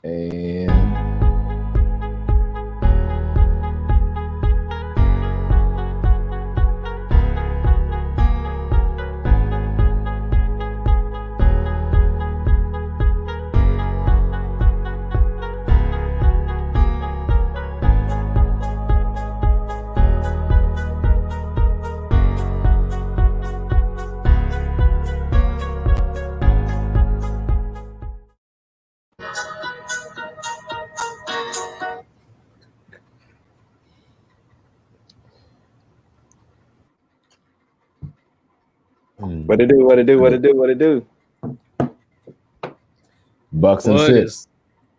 And What it do? What it do? What it do? What it do? Bucks and six.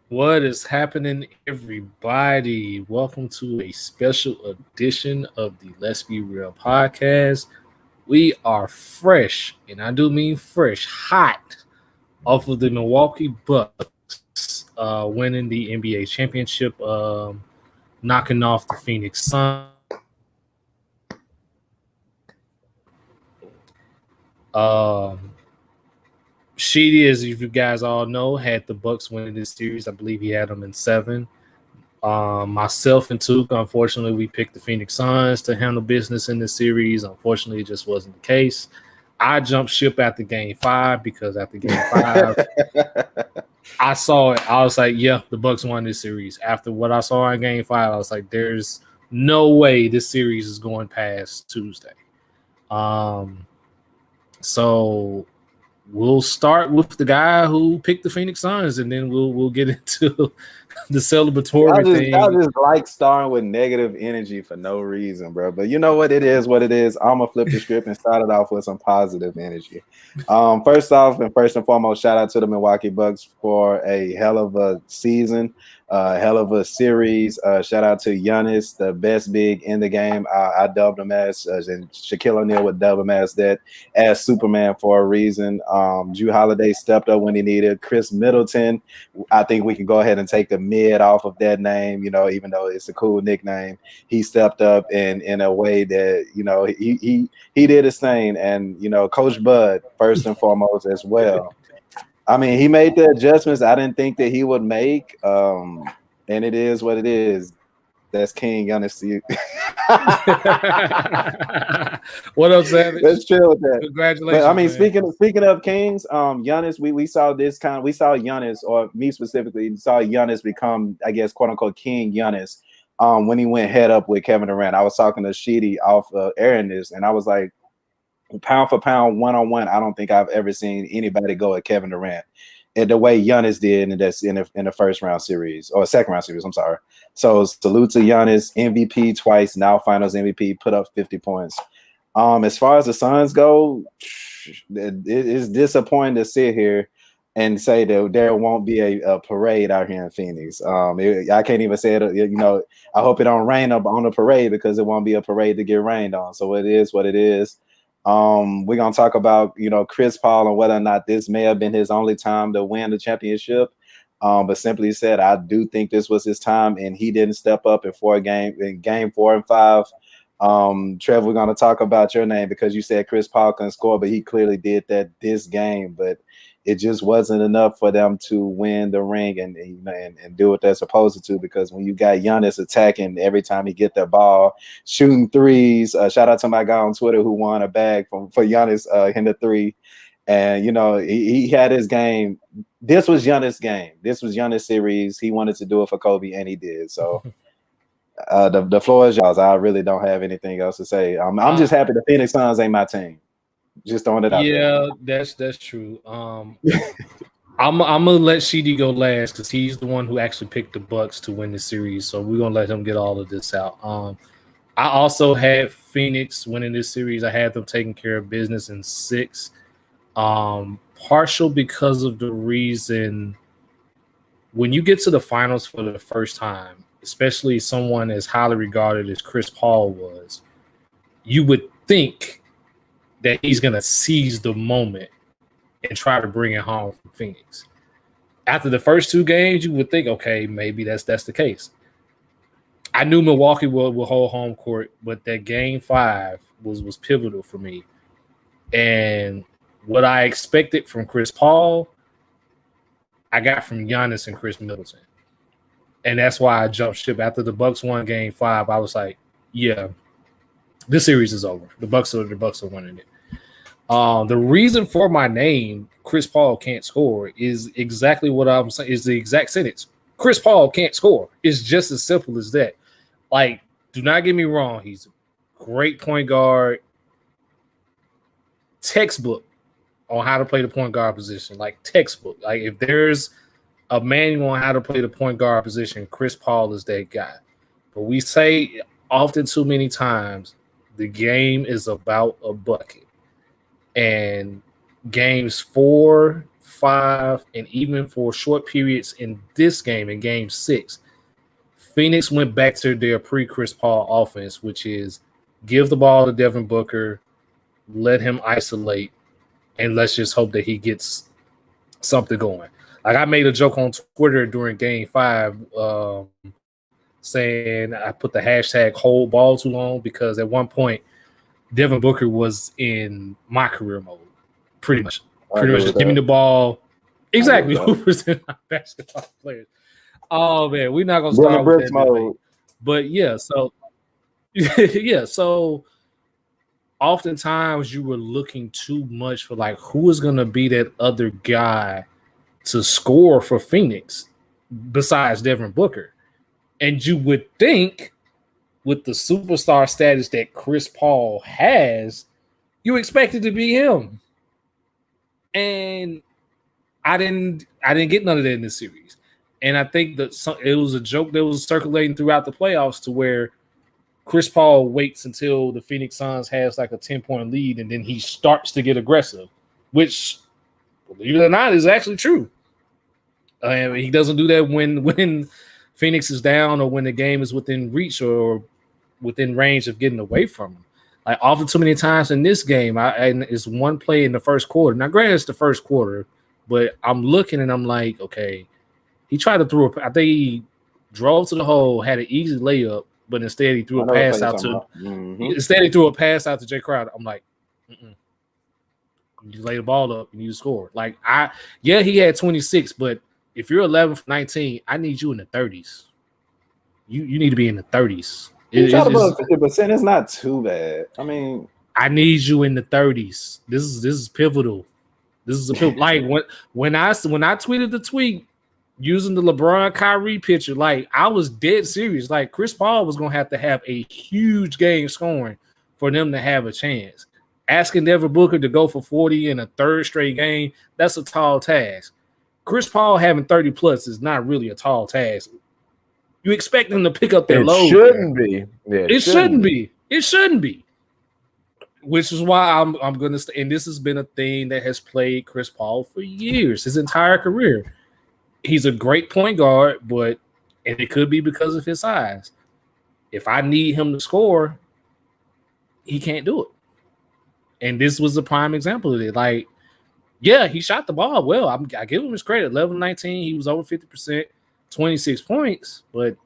What is happening, everybody? Welcome to a special edition of the Let's Be Real podcast. We are fresh, and I do mean fresh, hot, off of the Milwaukee Bucks winning the NBA championship, knocking off the Phoenix Suns. Sheedy, as you guys all know, had the Bucks winning this series. I believe he had them in 7. Myself and Tuke, unfortunately, we picked the Phoenix Suns to handle business in this series. Unfortunately, it just wasn't the case. I jumped ship after Game 5 because after Game 5, I saw it. I was like, yeah, the Bucks won this series. After what I saw in Game 5, I was like, there's no way this series is going past Tuesday. So we'll start with the guy who picked the Phoenix Suns, and then we'll get into the celebratory thing. Y'all just like starting with negative energy for no reason, bro. But you know what it is, what it is. I'm gonna flip the script and start it off with some positive energy. First off and first and foremost, shout out to the Milwaukee Bucks for a hell of a season, hell of a series. Shout out to Giannis, the best big in the game. I dubbed him as, and Shaquille O'Neal would dub him as that, as Superman for a reason. Jrue Holiday stepped up when he needed. Chris Middleton, I think we can go ahead and take the mid off of that name, you know, even though it's a cool nickname. He stepped up in a way that, you know, he did his thing. And, you know, Coach Bud, first and foremost, as well. I mean, he made the adjustments I didn't think that he would make. And it is what it is. That's King Giannis to you. What up, Savage? Let's chill with that. Congratulations. But, I mean, man. speaking of Kings, Giannis, we saw this we saw Giannis, or me specifically, saw Giannis become, I guess, quote unquote, King Giannis when he went head up with Kevin Durant. I was talking to Sheedy off airing this, and I was like, pound for pound, one-on-one, I don't think I've ever seen anybody go at Kevin Durant and the way Giannis did, and that's in the first round series, or second round series, I'm sorry. So salute to Giannis, MVP twice, now finals MVP, put up 50 points. As far as the Suns go, it is disappointing to sit here and say that there won't be a parade out here in Phoenix. I can't even say it, you know, I hope it don't rain up on the parade, because it won't be a parade to get rained on. So it is what it is. We're gonna talk about, you know, Chris Paul and whether or not this may have been his only time to win the championship. But simply said, I do think this was his time, and he didn't step up in game 4 and 5. Trev, we're gonna talk about your name because you said Chris Paul couldn't score, but he clearly did that this game. But it just wasn't enough for them to win the ring and do what they're supposed to, because when you got Giannis attacking every time he get the ball, shooting threes, shout out to my guy on Twitter who won a bag for Giannis hitting the 3. And, you know, he had his game. This was Giannis' game. This was Giannis' series. He wanted to do it for Kobe, and he did. So the floor is y'all's. I really don't have anything else to say. I'm just happy the Phoenix Suns ain't my team. Just throwing it out there. Yeah, that's true. I'm gonna let Sheedy go last because he's the one who actually picked the Bucks to win the series. So we're gonna let him get all of this out. I also had Phoenix winning this series. I had them taking care of business in 6. Partial because of the reason when you get to the finals for the first time, especially someone as highly regarded as Chris Paul was, you would think that he's going to seize the moment and try to bring it home from Phoenix. After the first 2 games, you would think, okay, maybe that's the case. I knew Milwaukee will hold home court, but that game 5 was pivotal for me. And what I expected from Chris Paul, I got from Giannis and Chris Middleton. And that's why I jumped ship. After the Bucks won Game 5, I was like, yeah, this series is over. The Bucks are winning it. The reason for my name, Chris Paul can't score, is exactly what I'm saying. Is the exact sentence. Chris Paul can't score. It's just as simple as that. Like, do not get me wrong. He's a great point guard. Textbook on how to play the point guard position. Like, textbook. Like, if there's a manual on how to play the point guard position, Chris Paul is that guy. But we say often too many times, the game is about a bucket. And games 4, 5, and even for short periods in this game, in game 6, Phoenix went back to their pre-Chris Paul offense, which is give the ball to Devin Booker, let him isolate, and let's just hope that he gets something going. Like, I made a joke on Twitter during game 5 saying I put the hashtag hold ball too long because at one point Devin Booker was in my career mode. Pretty much just give me the ball. Exactly. Who was in our basketball players? Oh man, we're not gonna start with that mode. But yeah, so so oftentimes you were looking too much for like who is gonna be that other guy to score for Phoenix besides Devin Booker. And you would think with the superstar status that Chris Paul has, you expect it to be him. And I didn't get none of that in this series. And I think that it was a joke that was circulating throughout the playoffs to where Chris Paul waits until the Phoenix Suns has like a 10-point lead and then he starts to get aggressive, which, believe it or not, is actually true. He doesn't do that when Phoenix is down or when the game is within reach or within range of getting away from him. Like, often too many times in this game, and it's one play in the first quarter. Now, granted, it's the first quarter, but I'm looking and I'm like, okay, he tried to throw I think he drove to the hole, had an easy layup, but instead he threw a pass out to Jay Crowder. I'm like, you lay the ball up and you score. Like, he had 26, but if you're 11 for 19, I need you in the 30s. You need to be in the 30s. You shot above 50%. It's not too bad. I mean, I need you in the 30s. This is pivotal. This is a pivotal. Like when I tweeted the tweet using the LeBron Kyrie picture, like I was dead serious. Like Chris Paul was gonna have to have a huge game scoring for them to have a chance. Asking Devin Booker to go for 40 in a third straight game, that's a tall task. Chris Paul having 30 plus is not really a tall task. You expect them to pick up their load. It shouldn't be. It shouldn't be. Which is why I'm going to stay. And this has been a thing that has plagued Chris Paul for years, his entire career. He's a great point guard, and it could be because of his size. If I need him to score, he can't do it. And this was a prime example of it. Like, yeah, he shot the ball well. I give him his credit. 11-19, he was over 50%. 26 points, but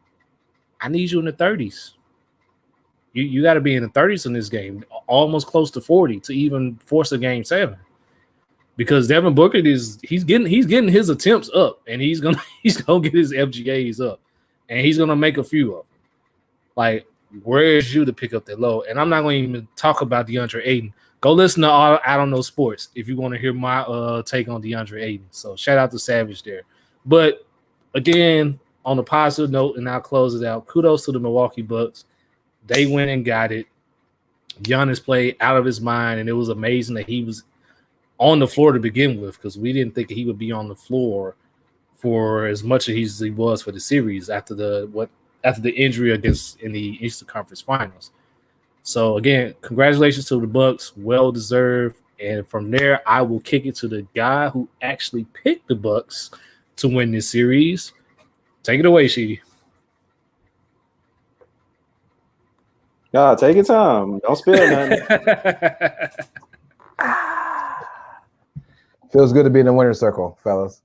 I need you in the 30s. You got to be in the 30s in this game, almost close to 40 to even force a game 7. Because Devin Booker he's getting his attempts up, and he's gonna get his FGAs up, and he's gonna make a few of them. Like, where is you to pick up that low? And I'm not going to even talk about DeAndre Ayton. Go listen to I Don't Know Sports if you want to hear my take on DeAndre Ayton. So shout out to Savage there, but. Again, on a positive note, and I'll close it out. Kudos to the Milwaukee Bucks. They went and got it. Giannis played out of his mind, and it was amazing that he was on the floor to begin with because we didn't think he would be on the floor for as much as he was for the series after the injury in the Eastern Conference Finals. So again, congratulations to the Bucks, well deserved. And from there, I will kick it to the guy who actually picked the Bucks to win this series. Take it away, Sheedy. God, take your time. Don't spill nothing. Feels good to be in the winner's circle, fellas.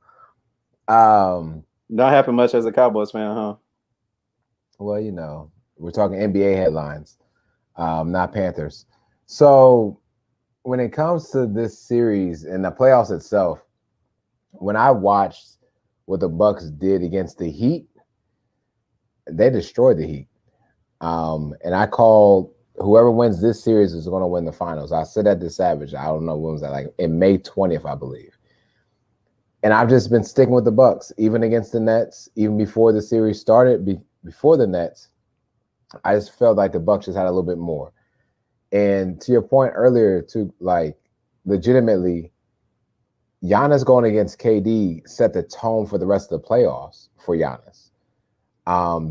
Not happen much as a Cowboys fan, huh? Well, you know, we're talking NBA headlines, not Panthers. So when it comes to this series and the playoffs itself, when I watched what the Bucks did against the Heat, they destroyed the Heat. And I called whoever wins this series is going to win the finals. I said that to Savage. I don't know when was that, like in May 20th, I believe. And I've just been sticking with the Bucks, even against the Nets, even before the series started. Before the Nets, I just felt like the Bucks just had a little bit more. And to your point earlier, too, like legitimately, Giannis going against KD set the tone for the rest of the playoffs for Giannis.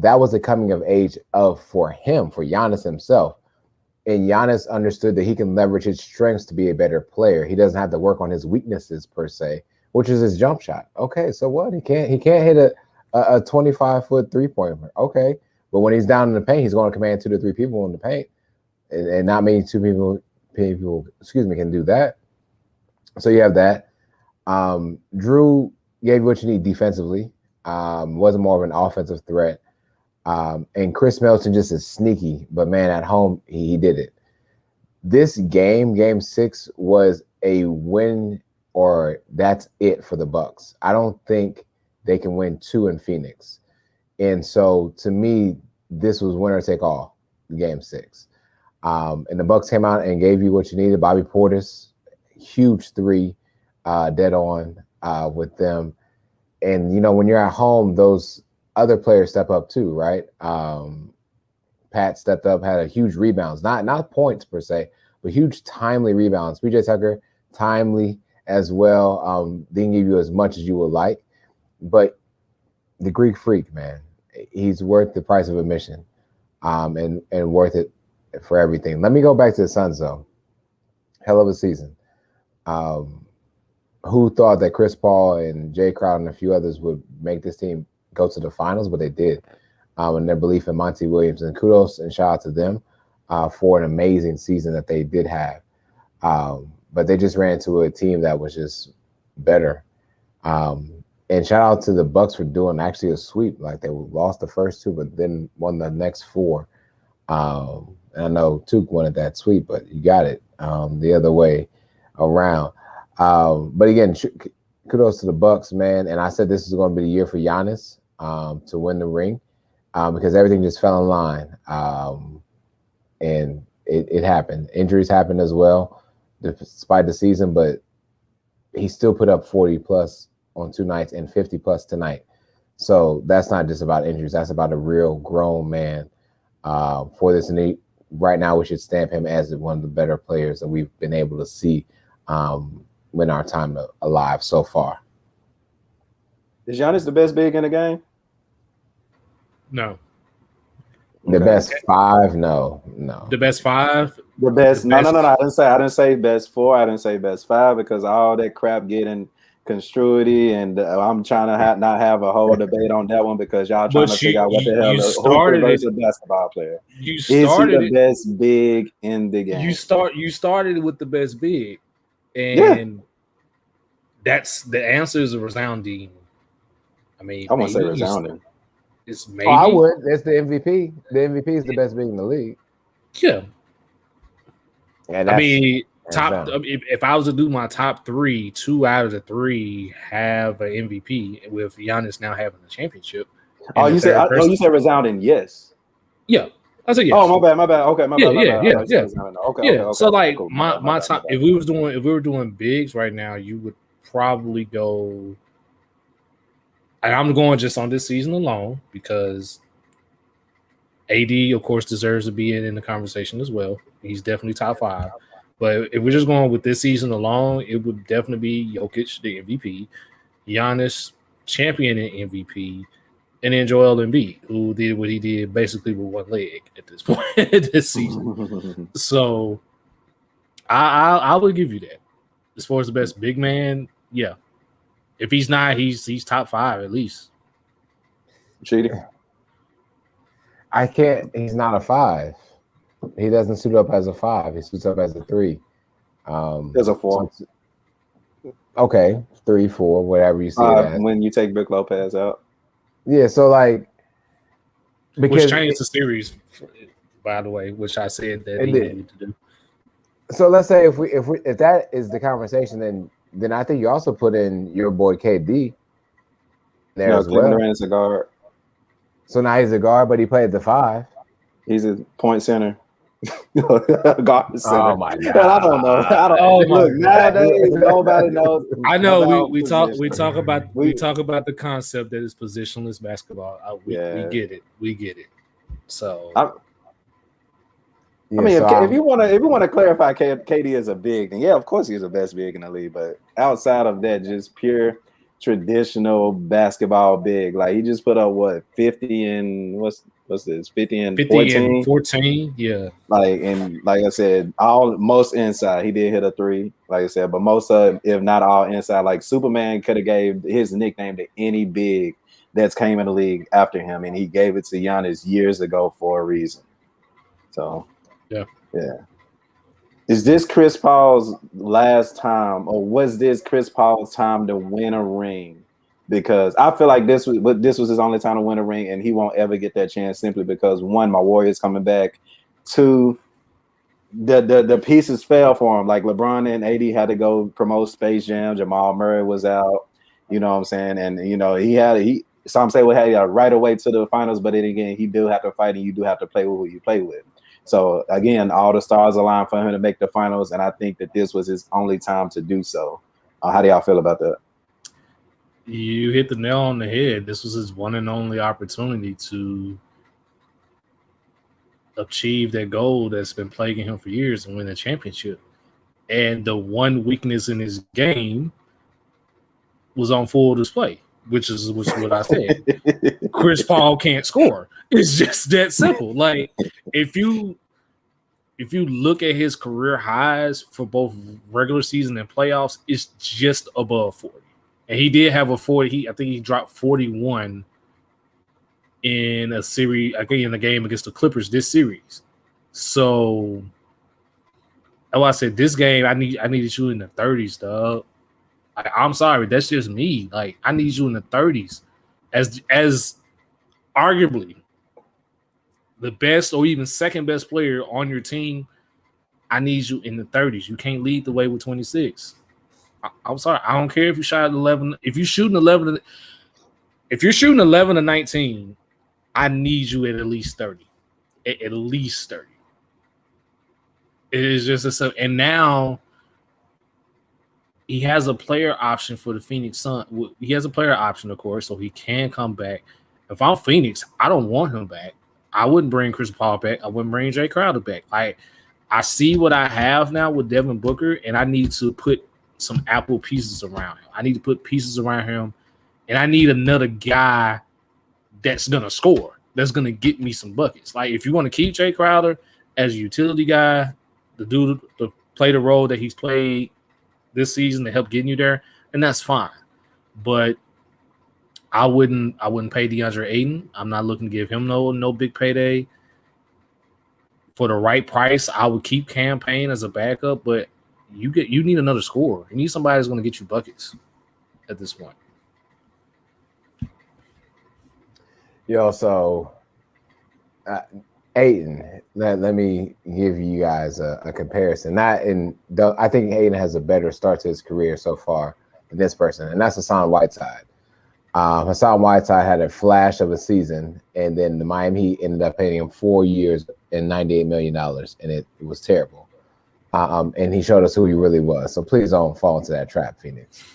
That was a coming of age for him, for Giannis himself. And Giannis understood that he can leverage his strengths to be a better player. He doesn't have to work on his weaknesses per se, which is his jump shot. Okay, so what? He can't hit a 25-foot three-pointer. Okay, but when he's down in the paint, he's going to command 2 to 3 people in the paint, and not many people can do that. So you have that. Drew gave you what you need defensively. Wasn't more of an offensive threat. And Chris Middleton just is sneaky, but man, at home, he did it. This game 6, was a win, or that's it for the Bucks. I don't think they can win 2 in Phoenix. And so to me, this was winner take all, game 6. And the Bucks came out and gave you what you needed. Bobby Portis, huge 3, dead on with them. And, you know, when you're at home, those other players step up too, right? Pat stepped up, had a huge rebounds, not points per se, but huge timely rebounds. PJ Tucker, timely as well. Didn't give you as much as you would like. But the Greek Freak, man, he's worth the price of admission, and worth it for everything. Let me go back to the Suns, though. Hell of a season. Who thought that Chris Paul and Jay Crowder and a few others would make this team go to the finals? But they did, and their belief in Monty Williams. And kudos and shout out to them for an amazing season that they did have. But they just ran into a team that was just better. And shout out to the Bucks for doing actually a sweep. Like they lost the first 2, but then won the next 4. And I know Tuke wanted that sweep, but you got it the other way around. But again, kudos to the Bucks, man. And I said this is going to be the year for Giannis to win the ring because everything just fell in line. And it happened. Injuries happened as well, despite the season, but he still put up 40+ on 2 nights and 50+ tonight. So that's not just about injuries. That's about a real grown man for this. And right now we should stamp him as one of the better players that we've been able to see in our time alive so far. Is Giannis the best big in the game? No. The best 5? No. The best 5? The best? No. I didn't say best 4. I didn't say best 5 because all that crap getting construity, and I'm trying to not have a whole debate on that one because y'all trying to figure out what the hell who's versus a basketball player. Is he the best big in the game? You started with the best big, and that's the answer is a resounding. I mean, I won't say resounding. It's maybe. I would. It's the MVP. The MVP is the best big in the league. Yeah. And I mean, if I was to do my top 3, 2 out of the 3 have an MVP with Giannis now having the championship. Oh, you said resounding? Yes. Yeah, I said yes. Oh, my bad. Okay, my bad. Yeah. Okay. So like cool. my top, if we were doing bigs right now, you would probably go. And I'm going just on this season alone because AD, of course, deserves to be in the conversation as well. He's definitely top 5. But if we're just going with this season alone, it would definitely be Jokic, the MVP, Giannis, champion in MVP, and then Joel Embiid, who did what he did basically with one leg at this point this season. So I would give you that. As far as the best big man, yeah. If he's not, he's top 5 at least. Cheating. I can't. He's not a 5. He doesn't suit up as a 5. He suits up as a 3. There's a 4. Okay, 3, 4, whatever you see. When you take Brook Lopez out. Yeah, so like, which changed the series, by the way, which I said that he needed to do. So let's say if that is the conversation, then I think you also put in your boy KD. there No, as Kevin well. Durant's a guard. So now he's a guard, but he played the 5. He's a point center. Guard center. Oh my And I don't know. Oh my Look, God. nowadays nobody knows. I know about we talk position. about We- we talk about the concept that is positionless basketball. We Yeah. get it. We get it. So Yeah, I mean, so if you want to clarify, KD is a big, then yeah, of course he's the best big in the league. But outside of that, just pure traditional basketball big, like he just put up what 50 and what's this 50 and 14, 14, yeah. like I said, most inside. He did hit a 3, like I said, but most of, if not all, inside. Like Superman could have gave his nickname to any big that's came in the league after him, and he gave it to Giannis years ago for a reason. So. Yeah. Is this Chris Paul's last time, or was this Chris Paul's time to win a ring? Because I feel like this was his only time to win a ring, and he won't ever get that chance simply because 1, my Warriors coming back. 2, the pieces fell for him. Like LeBron and AD had to go promote Space Jam. Jamal Murray was out. You know what I'm saying? And you know some say we had right away to the finals, but then again, he do have to fight, and you do have to play with who you play with. So again, all the stars aligned for him to make the finals, and I think that this was his only time to do so. How do y'all feel about that? You hit the nail on the head. This was his one and only opportunity to achieve that goal that's been plaguing him for years and win a championship. And the one weakness in his game was on full display, which is what I said. Chris Paul can't score. It's just that simple. Like if you look at his career highs for both regular season and playoffs, it's just above 40. And he did have a 40. I think he dropped 41 in a series, I think in the game against the Clippers this series. So I said this game, I needed you in the 30s, dog. I'm sorry, that's just me. Like I need you in the 30s as arguably the best or even second best player on your team. I need you in the 30s. You can't lead the way with 26. I'm sorry. I don't care if you shot 11. If you're shooting 11 to 19, I need you at least 30. At least 30. It is just a and now he has a player option for the Phoenix Suns. He has a player option, of course, so he can come back. If I'm Phoenix, I don't want him back. I wouldn't bring Chris Paul back. I wouldn't bring Jay Crowder back. I see what I have now with Devin Booker, and I need to put some Apple pieces around him. I need to put pieces around him, and I need another guy that's going to score, that's going to get me some buckets. Like, if you want to keep Jay Crowder as a utility guy, the dude to play the role that he's played this season to help getting you there, and that's fine. But I wouldn't pay DeAndre Ayton. I'm not looking to give him no big payday. For the right price, I would keep Cam Payne as a backup, but you need another scorer. You need somebody that's going to get you buckets at this point. Yo, so Ayton, let me give you guys a comparison. I think Ayton has a better start to his career so far than this person, and that's Hassan Whiteside. Hassan Whiteside had a flash of a season, and then the Miami Heat ended up paying him 4 years and $98 million, and it was terrible. And he showed us who he really was. So please don't fall into that trap, Phoenix.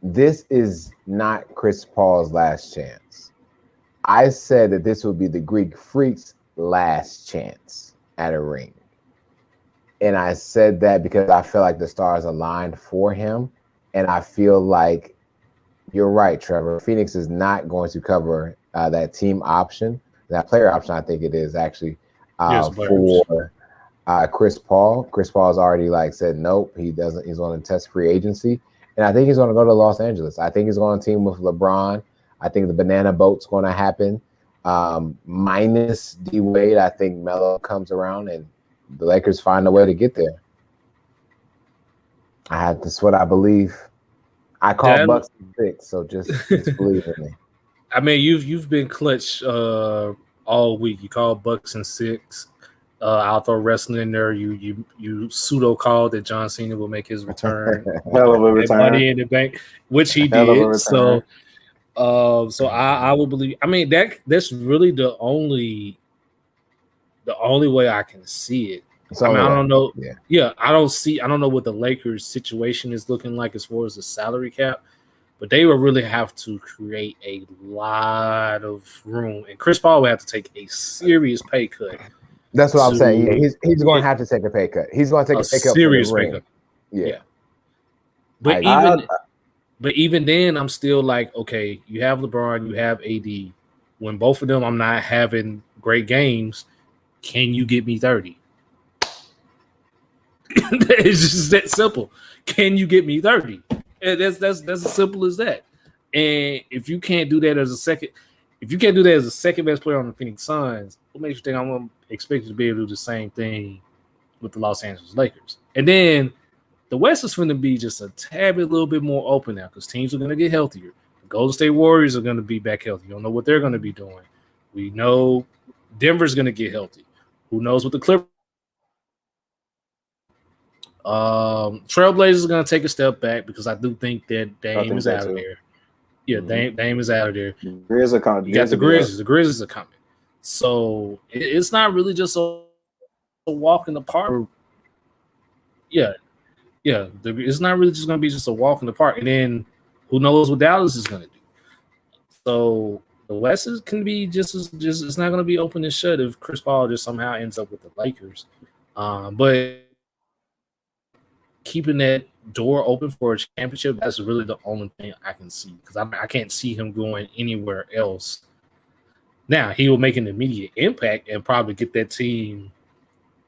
This is not Chris Paul's last chance. I said that this would be the Greek Freak's last chance at a ring. And I said that because I feel like the stars aligned for him. And I feel like you're right, Trevor. Phoenix is not going to cover that team option, that player option. I think it is actually for Chris Paul. Chris Paul's already said nope. He doesn't. He's on a test free agency, and I think he's going to go to Los Angeles. I think he's going to team with LeBron. I think the banana boat's going to happen. Minus D Wade, I think Melo comes around, and the Lakers find a way to get there. That's what I believe. I call Bucks 6, so just believe in me. I mean, you've been clutch all week. You call Bucks and 6. I'll throw wrestling in there. You pseudo called that John Cena will make his return. Hell of a return. Money in the Bank, which he Hell of a did. return. So I will believe. I mean that's really the only way I can see it. I don't know. Yeah. I don't know what the Lakers situation is looking like as far as the salary cap, but they will really have to create a lot of room, and Chris Paul will have to take a serious pay cut. That's what I'm saying. He's going to have to take a pay cut. He's going to take a pay cut. Serious pay cut. Yeah. But even then, I'm still like, okay, you have LeBron, you have AD. When both of them, I'm not having great games. Can you get me 30? It's just that simple. Can you get me 30? And that's as simple as that. And if you can't do that as a second best player on the Phoenix Suns, what makes you think I'm going to expect you to be able to do the same thing with the Los Angeles Lakers? And then the West is going to be just a tad bit, a little bit more open now because teams are going to get healthier. The Golden State Warriors are going to be back healthy. You don't know what they're going to be doing. We know Denver's going to get healthy. Who knows what the Clippers? Trailblazers are going to take a step back because I do think that Dame is out of there. Yeah, Dame is out of there. Grizz are coming. You got the Grizzlies. The Grizzlies are coming. So it's not really just a walk in the park. Yeah. It's not really just going to be just a walk in the park. And then who knows what Dallas is going to do. So the West can be just it's not going to be open and shut if Chris Paul just somehow ends up with the Lakers. But keeping that door open for a championship, that's really the only thing I can see because I can't see him going anywhere else. Now, he will make an immediate impact and probably get that team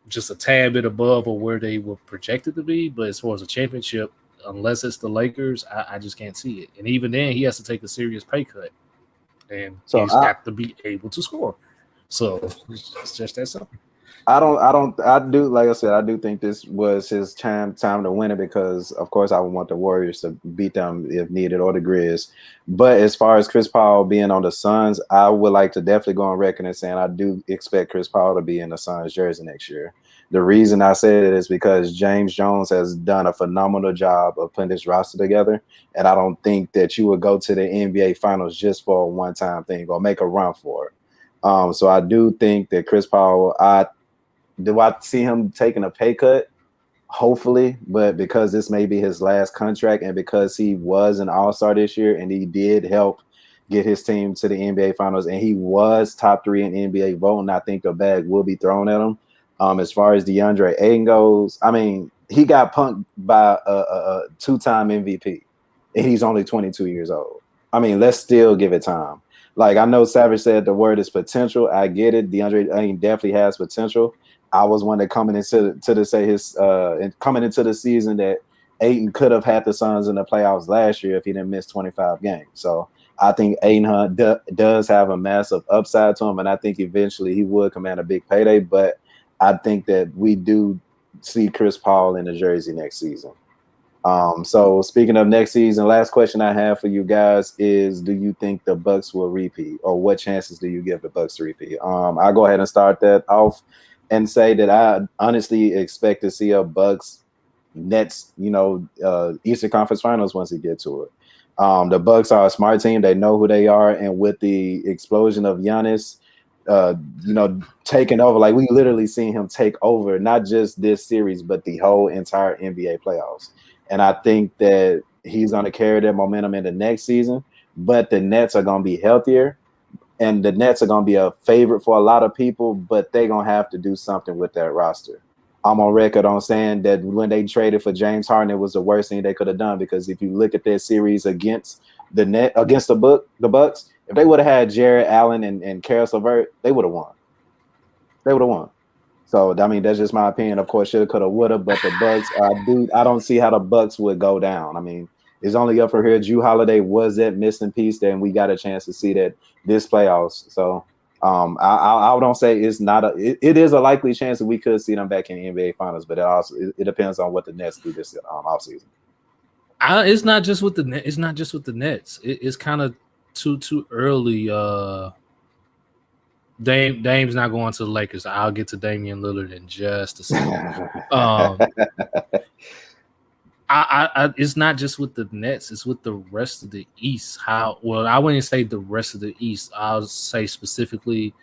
just a tad bit above or where they were projected to be. But as far as a championship, unless it's the Lakers, I just can't see it. And even then, he has to take a serious pay cut. And so he's got to be able to score. So it's just that simple. I do, like I said, I do think this was his time to win it because, of course, I would want the Warriors to beat them if needed or the Grizz. But as far as Chris Paul being on the Suns, I would like to definitely go on record and saying I do expect Chris Paul to be in the Suns jersey next year. The reason I said it is because James Jones has done a phenomenal job of putting this roster together, and I don't think that you would go to the NBA Finals just for a one-time thing or make a run for it. So I do think that Chris Paul, do I see him taking a pay cut? Hopefully, but because this may be his last contract and because he was an all-star this year and he did help get his team to the NBA Finals and he was top 3 in NBA voting, I think the bag will be thrown at him. As far as DeAndre Ayton goes, I mean, he got punked by a 2-time MVP and he's only 22 years old. I mean, let's still give it time. Like, I know Savage said the word is potential. I get it. DeAndre Ayton definitely has potential. I was one that coming into the season that Ayton could have had the Suns in the playoffs last year if he didn't miss 25 games. So I think Ayton does have a massive upside to him, and I think eventually he would command a big payday. But I think that we do see Chris Paul in the jersey next season. So speaking of next season, last question I have for you guys is: do you think the Bucks will repeat, or what chances do you give the Bucks to repeat? I'll go ahead and start that off and say that I honestly expect to see a Bucks Nets, Eastern Conference Finals once we get to it. The Bucks are a smart team; they know who they are, and with the explosion of Giannis, taking over, like we literally seen him take over not just this series but the whole entire NBA playoffs. And I think that he's going to carry that momentum into next season. But the Nets are going to be healthier. And the Nets are going to be a favorite for a lot of people, but they're going to have to do something with that roster. I'm on record on saying that when they traded for James Harden, it was the worst thing they could have done, because if you look at their series against the Bucks, if they would have had Jared Allen and Karis LeVert, they would have won. They would have won. So, I mean, that's just my opinion. Of course, shoulda, coulda, woulda, but the Bucks, I don't see how the Bucks would go down. I mean, it's only up for here. Jrue Holiday was that missing piece there, and we got a chance to see that this playoffs. So, I don't say it's not it is a likely chance that we could see them back in the NBA Finals, but it depends on what the Nets do this offseason. It's not just with the Nets. It's not just with the Nets. It's kind of too early. Dame's not going to the Lakers. I'll get to Damian Lillard in just a second. It's not just with the Nets, it's with the rest of the East. I wouldn't say the rest of the East. I'll say specifically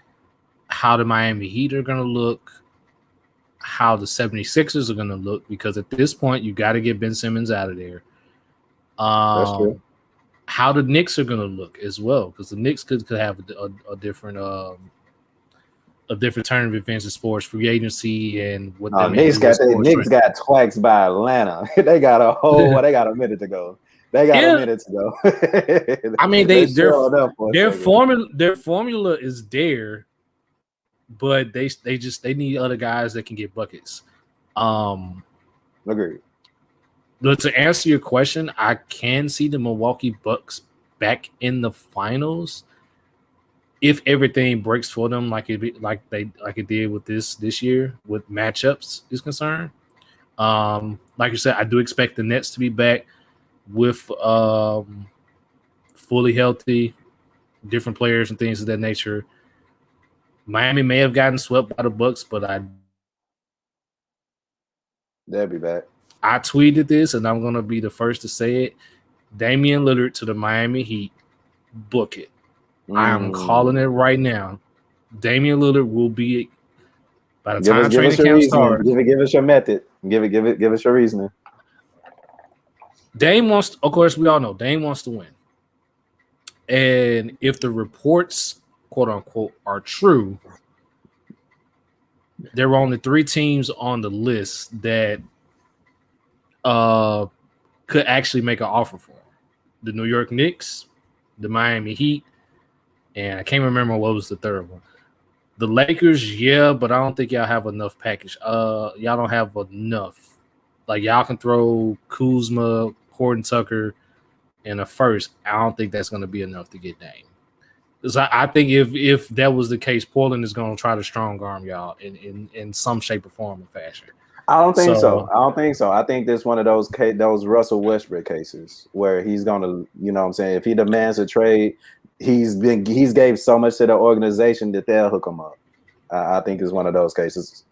how the Miami Heat are going to look, how the 76ers are going to look, because at this point, you got to get Ben Simmons out of there. That's true. How the Knicks are going to look as well, because the Knicks could have a different turn of events as far as free agency and what they Knicks got twaxed by Atlanta. They got a minute to go. They got a minute to go. I mean, their formula is there, but they need other guys that can get buckets. Agreed. But to answer your question, I can see the Milwaukee Bucks back in the finals if everything breaks for them like it did with this year with matchups is concerned. Like you said, I do expect the Nets to be back with fully healthy, different players and things of that nature. Miami may have gotten swept by the Bucks, but they'll be back. I tweeted this, and I'm going to be the first to say it. Damian Lillard to the Miami Heat. Book it. I am calling it right now. Damian Lillard will be, by the time training camp starts. Give us your method. Give us your reasoning. Dame wants, of course, we all know Dame wants to win. And if the reports, quote unquote, are true, there were only 3 teams on the list that could actually make an offer for him. The New York Knicks, the Miami Heat, and I can't remember what was the third one. The Lakers, yeah, but I don't think y'all have enough package. Y'all don't have enough. Like, y'all can throw Kuzma, Horton Tucker, and a first. I don't think that's going to be enough to get Dame. Because I think if that was the case, Portland is going to try to strong arm y'all in some shape or form or fashion. I don't think so. I think this one of those Russell Westbrook cases where he's going to, you know what I'm saying, if he demands a trade, he's gave so much to the organization that they'll hook him up. I think it's one of those cases.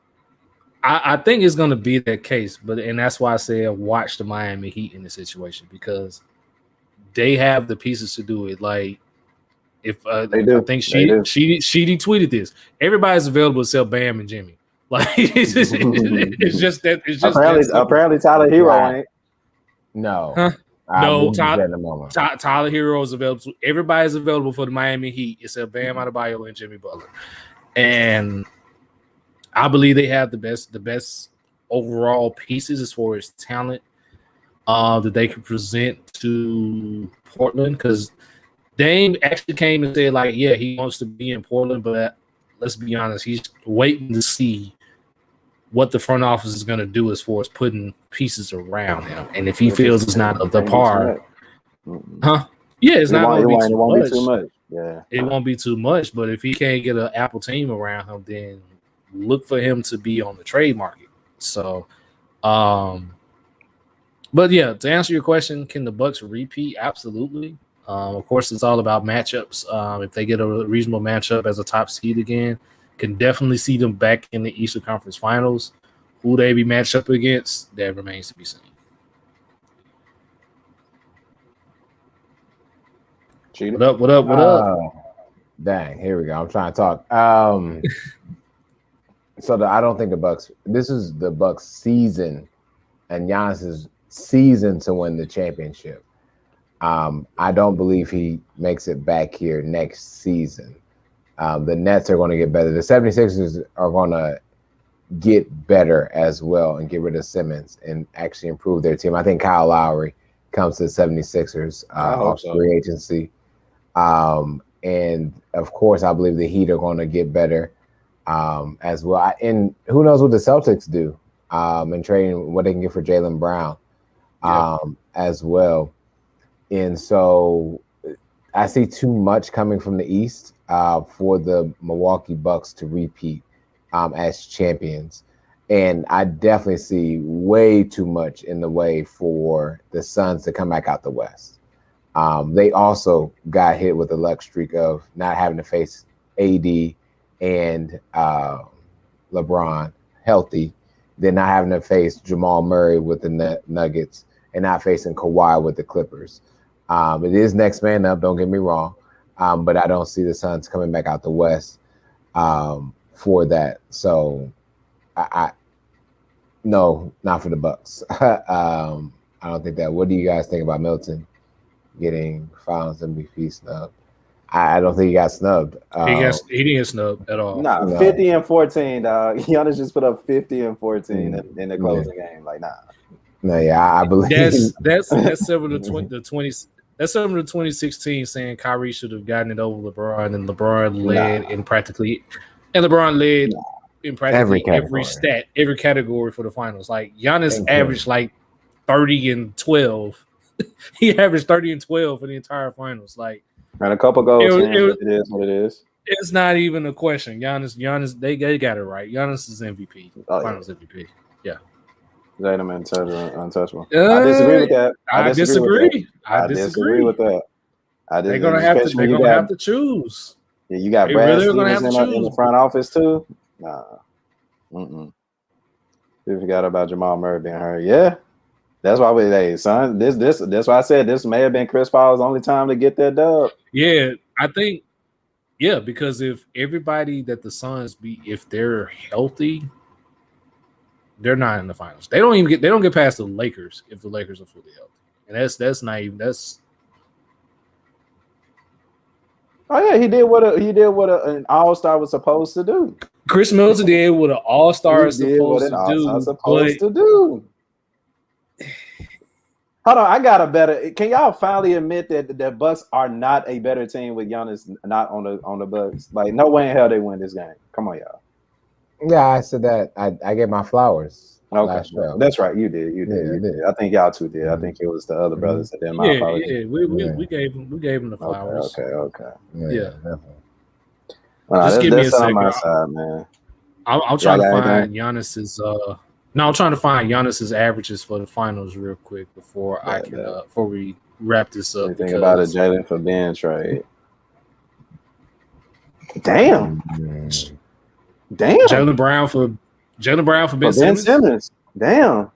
I think it's going to be that case, and that's why I said watch the Miami Heat in this situation, because they have the pieces to do it. Like, they do. I think she tweeted this. Everybody's available except Bam and Jimmy. Like, it's just that. It's just apparently Tyler Hero ain't. No. Huh? No, Tyler Hero is available. Everybody's available for the Miami Heat except Bam Adebayo and Jimmy Butler. And I believe they have the best overall pieces as far as talent that they could present to Portland, because Dame actually came and said, like, yeah, he wants to be in Portland, but let's be honest, he's waiting to see what the front office is going to do as far as putting pieces around him. And if he feels it's not up to par, it's not going to be too much. Yeah, it won't be too much. But if he can't get an Apple team around him, then look for him to be on the trade market. So, but yeah, to answer your question, can the Bucks repeat? Absolutely. Of course, it's all about matchups. If they get a reasonable matchup as a top seed again, can definitely see them back in the Eastern Conference Finals. Who they be matched up against, that remains to be seen. What up? Dang, here we go. I'm trying to talk. I don't think the Bucks. This is the Bucks' season, and Giannis's season to win the championship. I don't believe he makes it back here next season. The Nets are going to get better. The 76ers are going to get better as well and get rid of Simmons and actually improve their team. I think Kyle Lowry comes to the 76ers off free agency. And, of course, I believe the Heat are going to get better as well. And who knows what the Celtics do in trading, what they can get for Jaylen Brown as well. And so I see too much coming from the East for the Milwaukee Bucks to repeat as champions. And I definitely see way too much in the way for the Suns to come back out the West. They also got hit with the luck streak of not having to face AD and LeBron healthy than not having to face Jamal Murray with the Nuggets and not facing Kawhi with the Clippers. It is next man up, don't get me wrong, but I don't see the Suns coming back out the West for that. So I no, not for the Bucks. I don't think that. What do you guys think about Milton getting Finals MVP snubbed? I don't think he got snubbed. He didn't get snubbed at all. Nah, 50 and 14, dog. Giannis just put up 50 and 14 in the closing game. Like, nah. No, yeah, I believe that's similar to the 20. That's similar to 2016 saying Kyrie should have gotten it over LeBron, and LeBron led in practically every stat, every category for the finals. Like Giannis averaged like 30 and 12. He averaged 30 and 12 for the entire finals. Like, and a couple goals. It is what it is. It's not even a question. Giannis, they got it right. Giannis is MVP. Finals MVP. Yeah. Tatum untouchable. I disagree with that. I disagree. I disagree with that. They're gonna have to choose. Yeah, you got Brad Stevens in the front office too. Nah. You forgot about Jamal Murray being hurt. Yeah. That's why that's why I said this may have been Chris Paul's only time to get that dub. Yeah, I think because if everybody that the Suns beat, if they're healthy, they're not in the finals. They don't get past the Lakers if the Lakers are fully healthy. And that's not even Oh yeah, he did what an all-star was supposed to do. Chris Middleton did what an all-star is supposed to do. Hold on, I got a better. Can y'all finally admit that the Bucks are not a better team with Giannis not on the Bucks? Like, no way in hell they win this game. Come on, y'all. Yeah, I said that. I gave my flowers. Okay, that's right. You did. You did. I think y'all two did. I think it was the other brothers that did my apologies. Yeah, we gave them the flowers. Okay. Yeah. Just give me a second. My side, man. I'm trying to find Giannis's. I'm trying to find Giannis's averages for the finals real quick before before we wrap this up. Think about a Jalen for Ben trade. Damn. Jalen Brown for Ben Simmons. Damn.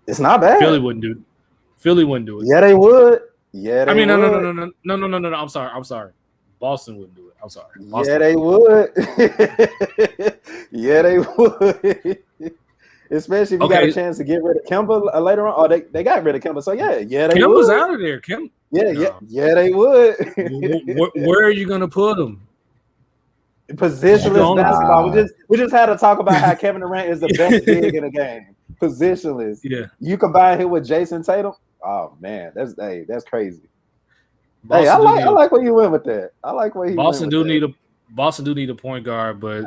It's not bad. Philly wouldn't do it. Yeah, they would. No. I'm sorry. Boston wouldn't do it. I'm sorry. Yeah, they would. Yeah, they would. Especially if you got a chance to get rid of Kemba later on. Oh, they got rid of Kemba. So yeah, they Kemba's would. out of there. Yeah, they would. Where are you gonna put him? Positionless basketball. We just had to talk about how Kevin Durant is the best big in the game. Positionless. Yeah. You combine him with Jason Tatum. Oh man, that's crazy. Boston I like where you went with that. I like where he Boston do need a point guard, but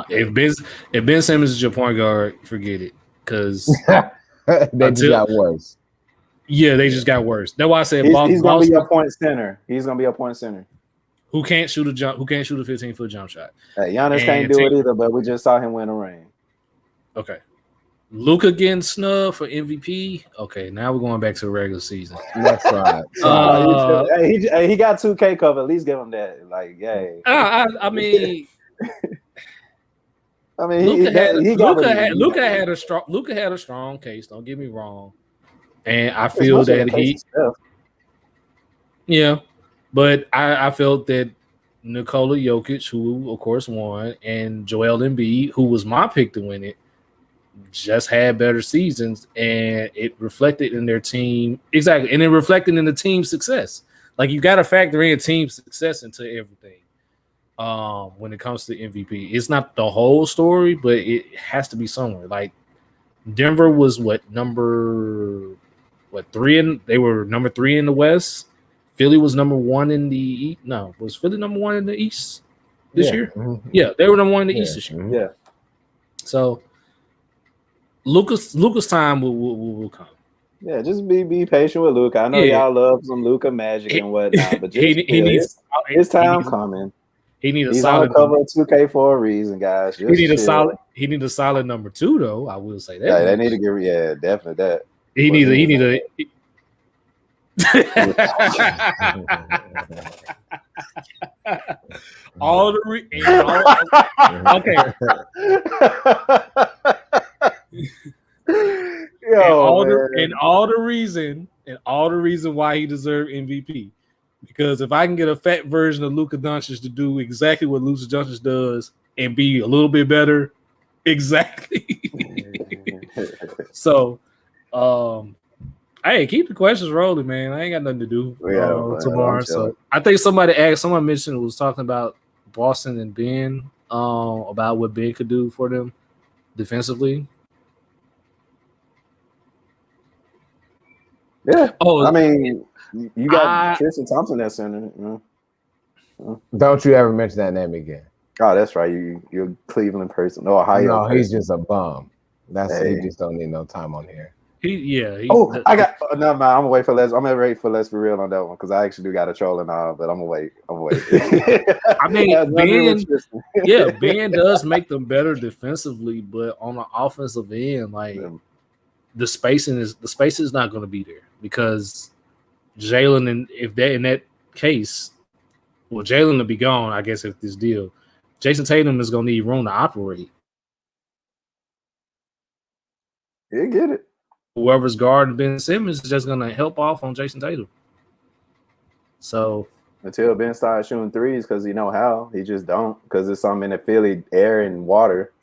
if Ben Simmons is your point guard, forget it. Because they just got worse. Yeah, they just got worse. That's why I said he's gonna be a point center. He's gonna be a point center. Who can't shoot a 15-foot jump shot. Giannis can't do it either, but we just saw him win a ring. Okay. Luka getting snubbed for MVP. Okay, now we're going back to the regular season. That's right. He got 2K cover. At least give him that. Like, yay. I mean, Luka had a strong case. Don't get me wrong, and I feel that but I felt that Nikola Jokic, who of course won, and Joel Embiid, who was my pick to win it, just had better seasons, and it reflected in their team. Exactly. And it reflected in the team's success. Like, you got to factor in team success into everything when it comes to MVP. It's not the whole story, but it has to be somewhere. Like, Denver was number 3 they were number 3 in the West. Philly was number 1 in the East. No, was Philly number 1 in the East this year? Mm-hmm. Yeah, they were number 1 in the East this year. Yeah. So Luka's time will come. Yeah, just be patient with Luka. I know y'all love some Luka magic and whatnot, but his time coming. He's on the cover of 2K for a reason, guys. He need a solid number 2 though. I will say that. Yeah, they need to get definitely that. He need a all the reason why he deserved MVP. Because if I can get a fat version of Luka Doncic to do exactly what Luka Doncic does and be a little bit better, exactly. So, hey, keep the questions rolling, man. I ain't got nothing to do tomorrow. So I think someone mentioned was talking about Boston and Ben, about what Ben could do for them defensively. Yeah. Oh, I mean, you got Tristan Thompson at center. Don't you ever mention that name again? Oh, that's right. You're a Cleveland person. No, Ohio. No, he's just a bum. He just don't need no time on here. Never mind. I'm gonna wait for Les. I'm gonna wait for Les for real on that one because I actually do got a troll and all, but I'm gonna wait. I mean, Ben does make them better defensively, but on the offensive end, like the spacing is not going to be there because Jalen, and if that in that case, well, Jalen will be gone, I guess, if this deal. Jason Tatum is going to need room to operate. Yeah, get it. Whoever's guarding Ben Simmons is just going to help off on Jason Tatum. So until Ben starts shooting threes, because you know how he just don't, because it's something in the Philly air and water.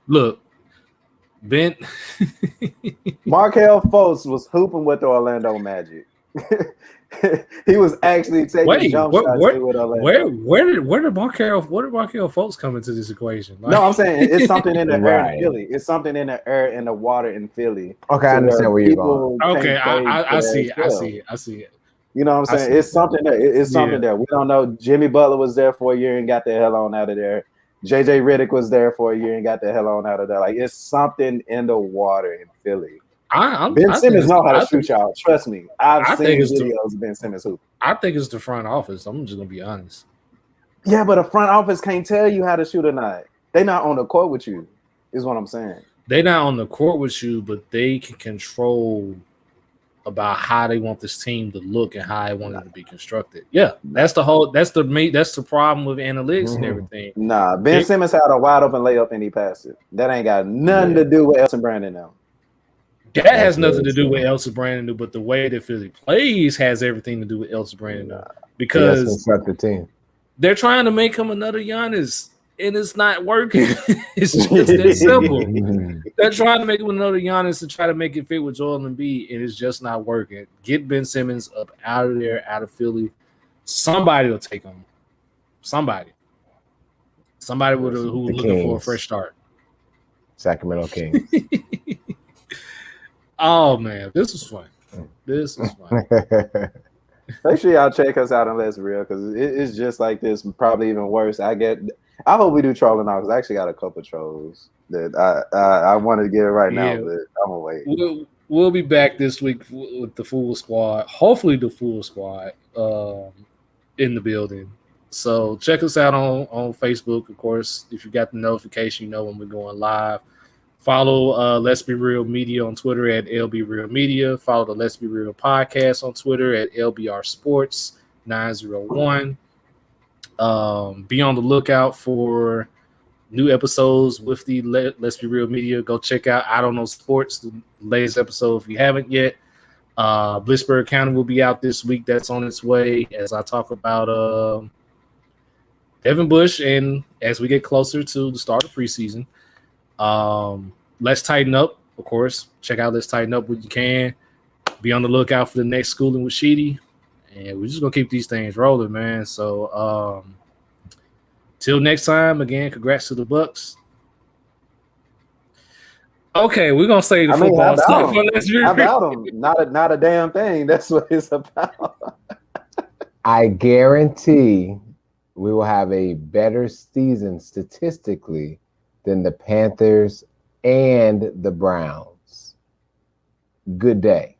Look, Ben Markelle Fultz was hooping with the Orlando Magic. He was actually taking jump shots with Orlando. Where did Markelle Fultz come into this equation? Like, no, I'm saying it's something in the air in Philly. It's something in the air and the water in Philly. Okay, I understand where you're going. Okay, I see it. You know what I'm saying? It's something there. It's something there. We don't know. Jimmy Butler was there for a year and got the hell on out of there. JJ Redick was there for a year and got the hell on out of there. Like, it's something in the water in Philly. Ben Simmons know how to shoot, y'all. Trust me. I've seen videos of Ben Simmons hoop. I think it's the front office. I'm just gonna be honest. Yeah, but the front office can't tell you how to shoot or not. They're not on the court with you, is what I'm saying. They're not on the court with you, but they can control about how they want this team to look and how they want it to be constructed. Yeah, that's the problem with analytics and everything. Nah, Ben Simmons had a wide open layup and he passed it. That ain't got nothing to do with Elton Brandon now. That has nothing to do with Elton Brandon, but the way that Philly plays has everything to do with Elton Brandon because the team. They're trying to make him another Giannis, and it's not working. It's just that simple. They're trying to make him another Giannis to try to make it fit with Joel Embiid, and it's just not working. Get Ben Simmons up out of there, out of Philly. Somebody will take him. Somebody who's looking for a fresh start. Sacramento Kings. Oh man, this was fun. Make sure y'all check us out on Let's Real because it's just like this, probably even worse. I hope we do trolling now because I actually got a couple trolls that I wanted to get it right now, but I'm gonna wait. We'll be back this week with the full squad. Hopefully, the full squad in the building. So check us out on Facebook, of course. If you got the notification, you know when we're going live. Follow Let's Be Real Media on Twitter at LB Real Media. Follow the Let's Be Real podcast on Twitter at LBR Sports 901. Be on the lookout for new episodes with the Let's Be Real Media. Go check out I Don't Know Sports, the latest episode if you haven't yet. Blissburg County will be out this week. That's on its way as I talk about Devin Bush and as we get closer to the start of preseason. Let's Tighten Up, of course. Check out Let's Tighten Up when you can. Be on the lookout for the next Schooling with Sheedy. And we're just going to keep these things rolling, man. So, till next time, again, congrats to the Bucks. Okay, we're going to say the football stuff. How about them? Not a damn thing. That's what it's about. I guarantee we will have a better season statistically than the Panthers and the Browns. Good day.